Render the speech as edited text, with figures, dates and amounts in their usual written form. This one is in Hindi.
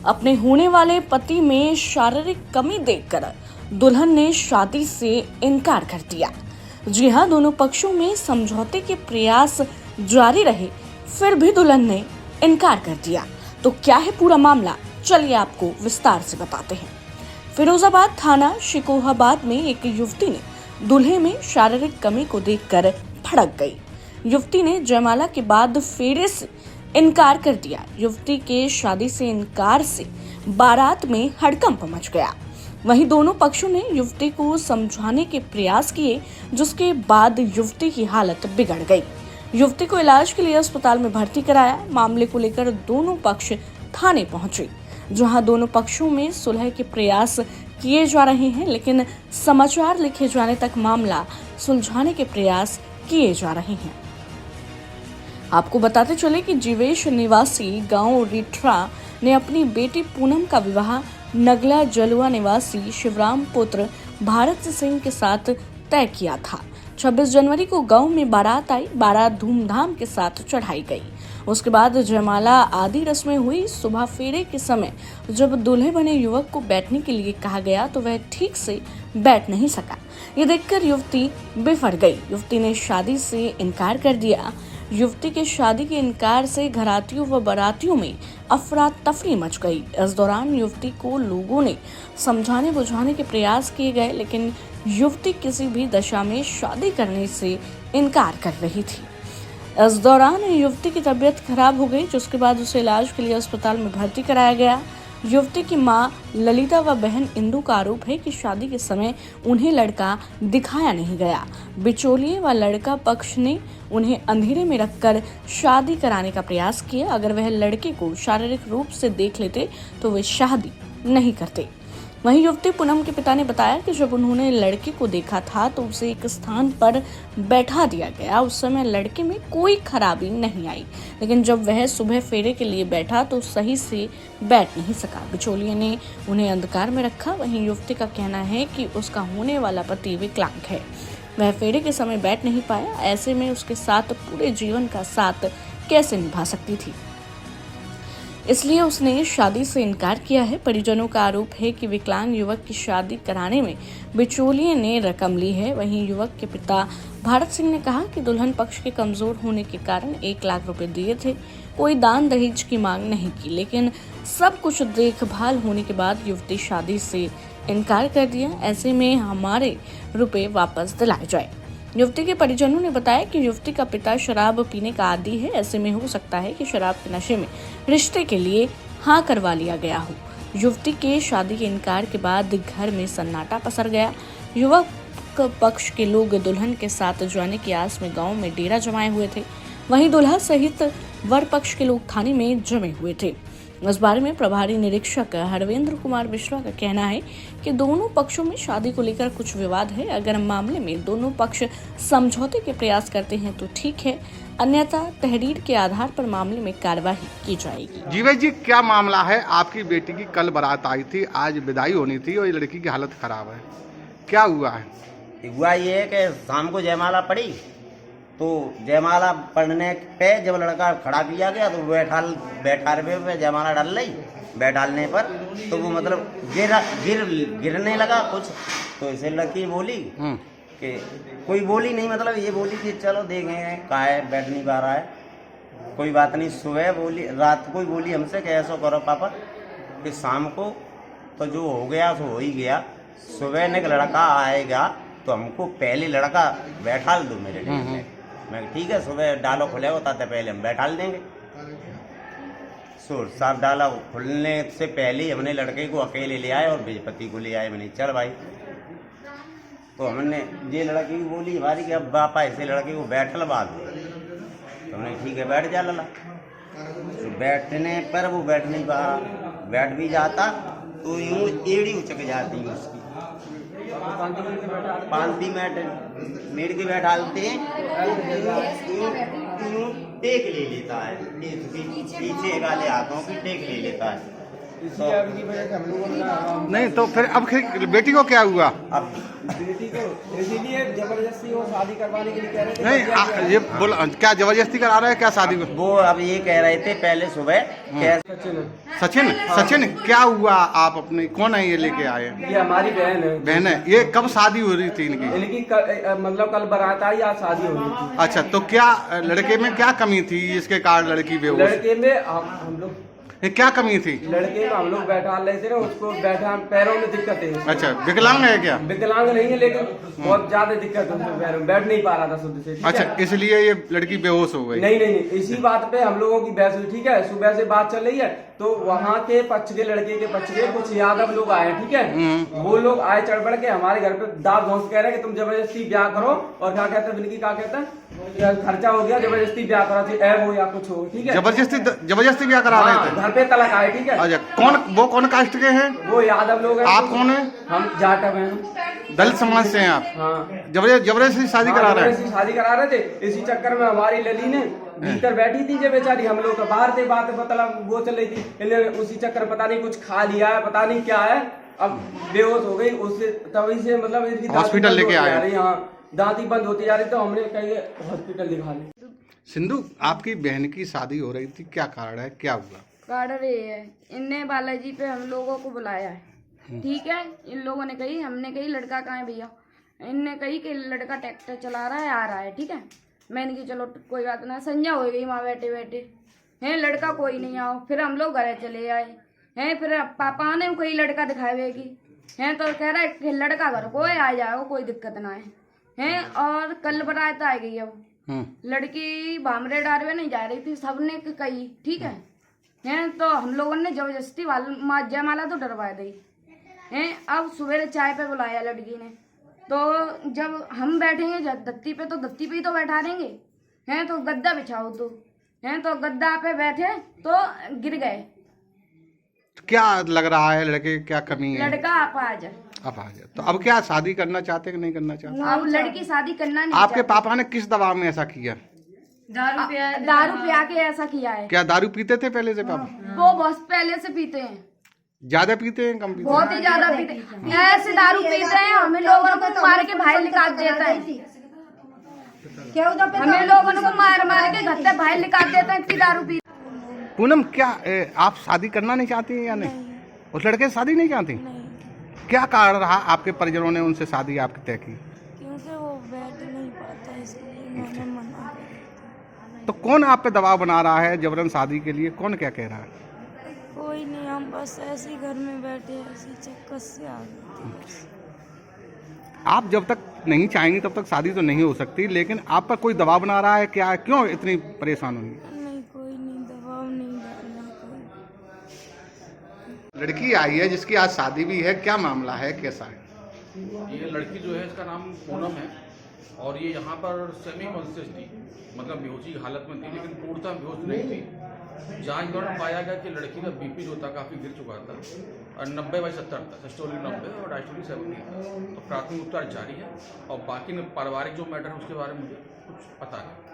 अपने होने वाले पति में शारीरिक कमी देखकर दुल्हन ने शादी से इनकार कर दिया। जी हां, दोनों पक्षों में समझौते के प्रयास जारी रहे, फिर भी दुल्हन ने इनकार कर दिया। तो क्या है पूरा मामला, चलिए आपको विस्तार से बताते हैं। फिरोजाबाद थाना शिकोहाबाद में एक युवती ने दूल्हे में शारीरिक कमी को देखकर भड़क गई। युवती ने जयमाला के बाद फेरे से इनकार कर दिया। युवती के शादी से इनकार से बारात में हड़कंप मच गया। वहीं दोनों पक्षों ने युवती को समझाने के प्रयास किए, जिसके बाद युवती की हालत बिगड़ गई। युवती को इलाज के लिए अस्पताल में भर्ती कराया। मामले को लेकर दोनों पक्ष थाने पहुंचे, जहां दोनों पक्षों में सुलह के प्रयास किए जा रहे हैं, लेकिन समाचार लिखे जाने तक मामला सुलझाने के प्रयास किए जा रहे हैं। आपको बताते चले कि जीवेश निवासी गांव रिठरा ने अपनी बेटी पूनम का विवाह नगला जलुआ निवासी शिवराम पुत्र भारत सिंह के साथ तय किया था। 26 जनवरी को गांव में बारात आई। बारात धूमधाम के साथ चढ़ाई गई। उसके बाद जयमाला आदि रस्में हुई। सुबह फेरे के समय जब दूल्हे बने युवक को बैठने के लिए कहा गया तो वह ठीक से बैठ नहीं सका। ये देखकर युवती बिफर गई। युवती ने शादी से इनकार कर दिया। युवती के शादी के इनकार से घरातियों व बारातियों में अफरा तफरी मच गई। इस दौरान युवती को लोगों ने समझाने बुझाने के प्रयास किए गए, लेकिन युवती किसी भी दशा में शादी करने से इनकार कर रही थी। इस दौरान युवती की तबीयत खराब हो गई, जिसके बाद उसे इलाज के लिए अस्पताल में भर्ती कराया गया। युवती की मां ललिता व बहन इंदु का आरोप है कि शादी के समय उन्हें लड़का दिखाया नहीं गया। बिचौलिए व लड़का पक्ष ने उन्हें अंधेरे में रखकर शादी कराने का प्रयास किया। अगर वह लड़के को शारीरिक रूप से देख लेते तो वे शादी नहीं करते। वहीं युवती पूनम के पिता ने बताया कि जब उन्होंने लड़के को देखा था तो उसे एक स्थान पर बैठा दिया गया। उस समय लड़के में कोई खराबी नहीं आई, लेकिन जब वह सुबह फेरे के लिए बैठा तो सही से बैठ नहीं सका। बिचौलिए ने उन्हें अंधकार में रखा। वहीं युवती का कहना है कि उसका होने वाला पति विकलांग है। वह फेरे के समय बैठ नहीं पाया। ऐसे में उसके साथ पूरे जीवन का साथ कैसे निभा सकती थी, इसलिए उसने शादी से इनकार किया है। परिजनों का आरोप है कि विकलांग युवक की शादी कराने में बिचौलिए ने रकम ली है। वहीं युवक के पिता भारत सिंह ने कहा कि दुल्हन पक्ष के कमजोर होने के कारण 1 लाख रुपए दिए थे। कोई दान दहेज की मांग नहीं की, लेकिन सब कुछ देखभाल होने के बाद युवती शादी से इनकार कर दिया। ऐसे में हमारे रुपए वापस दिलाए जाए। युवती के परिजनों ने बताया कि युवती का पिता शराब पीने का आदी है। ऐसे में हो सकता है कि शराब के नशे में रिश्ते के लिए हाँ करवा लिया गया हो। युवती के शादी के इनकार के बाद घर में सन्नाटा पसर गया। युवक पक्ष के लोग दुल्हन के साथ जाने की आस में गांव में डेरा जमाए हुए थे। वहीं दुल्हा सहित वर पक्ष के लोग थाने में जमे हुए थे। इस बारे में प्रभारी निरीक्षक हरवेंद्र कुमार मिश्रा का कहना है कि दोनों पक्षों में शादी को लेकर कुछ विवाद है। अगर मामले में दोनों पक्ष समझौते के प्रयास करते हैं तो ठीक है, अन्यथा तहरीर के आधार पर मामले में कार्यवाही की जाएगी। जीवेश जी, क्या मामला है? आपकी बेटी की कल बारात आई थी, आज विदाई होनी थी और ये लड़की की हालत खराब है, क्या हुआ है? हुआ ये है कि शाम को जयमाला पड़ी, तो जयमाला पढ़ने पे जब लड़का खड़ा किया गया तो बैठारवे पे जयमाला डाल रही। बैठालने पर तो वो मतलब गिरने लगा कुछ, तो इसे लड़की बोली कि कोई बोली नहीं, मतलब ये बोली कि चलो देखें का है, बैठ नहीं पा रहा है, कोई बात नहीं। सुबह बोली, रात को ही बोली हमसे कि ऐसा करो पापा कि शाम को तो जो हो गया सो हो ही गया, सुबह ने लड़का आएगा तो हमको पहले लड़का बैठाल दो मेरे लिए। मैं ठीक है, सुबह डालो खुलेगा ताते पहले हम बैठाल देंगे। साफ डाला खुलने से पहले हमने लड़के को अकेले ले आए और बेजपति को ले आए। मैंने चल भाई, तो हमने ये लड़की की बोली हमारी कि अब बापा ऐसे लड़के को बैठल बाद, तो हमने ठीक है बैठ जा लला। तो बैठने पर वो बैठ नहीं पा रहा, बैठ भी जाता तो यूँ एड़ी उचक जाती है उसकी। 5 मिनट मेड़ के बैठालते हैं, टेक ले लेता है, पीछे वाले हाथों की टेक ले लेता है। इसी आग की वजह से हम लोगों का नहीं तो फिर अब फिर बेटी को क्या हुआ? अब बेटी को इसीलिए जबरदस्ती वो शादी करवाने के लिए कह रहे थे। नहीं ये बोल क्या जबरदस्ती करा रहे हैं क्या शादी में? वो अब ये कह रहे थे पहले सुबह सचिन सचिन क्या हुआ? आप अपनी कौन है ये लेके आए? ये हमारी बहन है। बहन है। ये कब शादी हो रही थी इनकी? इनकी मतलब कल बारात आई, आज शादी हो रही थी। अच्छा तो क्या लड़के में क्या कमी थी इसके कारण लड़की बेहोश? लड़के में हम लोग ये क्या कमी थी? लड़के में हम लोग बैठा रहे थे ना, उसको बैठा पैरों में दिक्कत है। अच्छा विकलांग है क्या? विकलांग नहीं है लेकिन बहुत ज्यादा दिक्कत है उसमें, पैरों में बैठ नहीं पा रहा था शुद्ध से। ठीक अच्छा है? इसलिए ये लड़की बेहोश हो गई? नहीं, इसी बात पे हम लोगों की बहस हुई। ठीक है, सुबह से बात चल रही है तो वहाँ के पक्ष के लड़के के पक्ष के कुछ यादव लोग आए। ठीक है, वो लोग आए चढ़ बढ़ के हमारे घर पे दाब धौंस कह रहे हैं कि तुम जबरदस्ती ब्याह करो, और क्या कहते हैं विनकी क्या कहते हैं खर्चा हो गया, जबरदस्ती ब्याह करा थी, ऐब हो या कुछ हो। ठीक है, जबरदस्ती ब्याह करा रहे थे? घर पे तलाक आए। ठीक है, अच्छा वो कौन कास्ट के हैं? वो यादव लोग हैं। आप कौन है? हम जाटव हैं, दलित समाज से हैं आप? हाँ। जबरदस्ती शादी करा रहे हैं? शादी करा रहे थे। इसी चक्कर में हमारी लली ने भीतर बैठी थी जो बेचारी, हम लोग बाहर थे, बात मतलब वो चल रही थी, इन्हें उसी चक्कर पता नहीं कुछ खा लिया है, पता नहीं क्या है, अब बेहोश हो गई। उससे तभी से मतलब इनकी हॉस्पिटल लेके आए? हाँ, दांती बंद होती जा रही, तो हमने कहीं हॉस्पिटल दिखा ली। सिंधु आपकी बहन की शादी हो रही थी, क्या कारण है, क्या हुआ? कारण ये है, इनने बालाजी पे हम लोगों को बुलाया है। ठीक है, इन लोगों ने कही, हमने कही लड़का कहाँ है भैया? इनने कही कि लड़का ट्रैक्टर चला रहा है, आ रहा है। ठीक है, मैंने की चलो कोई बात ना, संध्या हो गई वहाँ बैठे बैठे हैं, लड़का कोई नहीं आओ। फिर हम लोग घर चले आए हैं, फिर पापा ने कोई लड़का दिखाएगी हैं, तो कह रहा है कि लड़का घर को आ जाओ, कोई दिक्कत ना है हैं। और कल बारात आ गई, अब लड़की भामरे डारवे नहीं जा रही थी, सबने कही। ठीक है हैं, तो हम लोगों ने जबरदस्ती जयमाला तो डरवा दी हैं। अब सुबह चाय पे बुलाया लड़की ने, तो जब हम बैठेंगे दत्ती पे, तो दत्ती पे ही तो बैठा देंगे हैं, तो गद्दा बिछाओ तो हैं, तो गद्दा पे बैठे तो गिर गए। क्या लग रहा है लड़के क्या कमी है? लड़का आप आ जाए। अब आ जाए तो अब क्या शादी करना चाहते कि नहीं करना चाहते? अब लड़की शादी करना नहीं आपके पापा ने किस दबाव में ऐसा किया? दारू पिया के ऐसा किया है। क्या दारू पीते थे पहले से पापा? वो बहुत पहले से पीते हैं। ज्यादा पीते हैं कम पीते हैं? बहुत ही ज्यादा पीते हैं, ऐसे दारू पीते हैं हमें लोगों को मार के बाहर निकाल देता है। हमें लोगों को मार मार के घर से बाहर निकाल देता है, इतनी दारू पीते। पूनम क्या आप शादी करना नहीं चाहती हैं या नहीं? उस लड़के से शादी नहीं चाहती? क्या कारण रहा आपके परिजनों ने उनसे शादी आपकी तय की? क्योंकि वो बैठ नहीं पाता, इसलिए मैंने मना कर। तो कौन आप पे दबाव बना रहा है जबरन शादी के लिए? कौन क्या कह रहा है? कोई नहीं, हम बस ऐसे ही घर में बैठे ऐसी चक्कर से आ गए थे। आप जब तक नहीं चाहेंगी तब तक शादी तो नहीं हो सकती, लेकिन आप पर कोई दबाव बना रहा है क्या? क्यों इतनी परेशान होंगी? नहीं, कोई नहीं, दबाव नहीं डालना कोई। लड़की आई है जिसकी आज शादी भी है, क्या मामला है, कैसा है? ये लड़की जो है इसका नाम पूनम है, और ये यहाँ पर सेमी कॉन्शियस थी, मतलब बेहोशी की हालत में थी, लेकिन पूर्णतः बेहोश नहीं थी। जांच दौरान पाया गया कि लड़की का बीपी जो था काफ़ी गिर चुका था, और 90/70 था, सिस्टोलिक 90 और डायस्टोलिक 70 था। तो प्राथमिक उपचार जारी है, और बाकी पारिवारिक जो मैटर है उसके बारे में मुझे कुछ पता नहीं।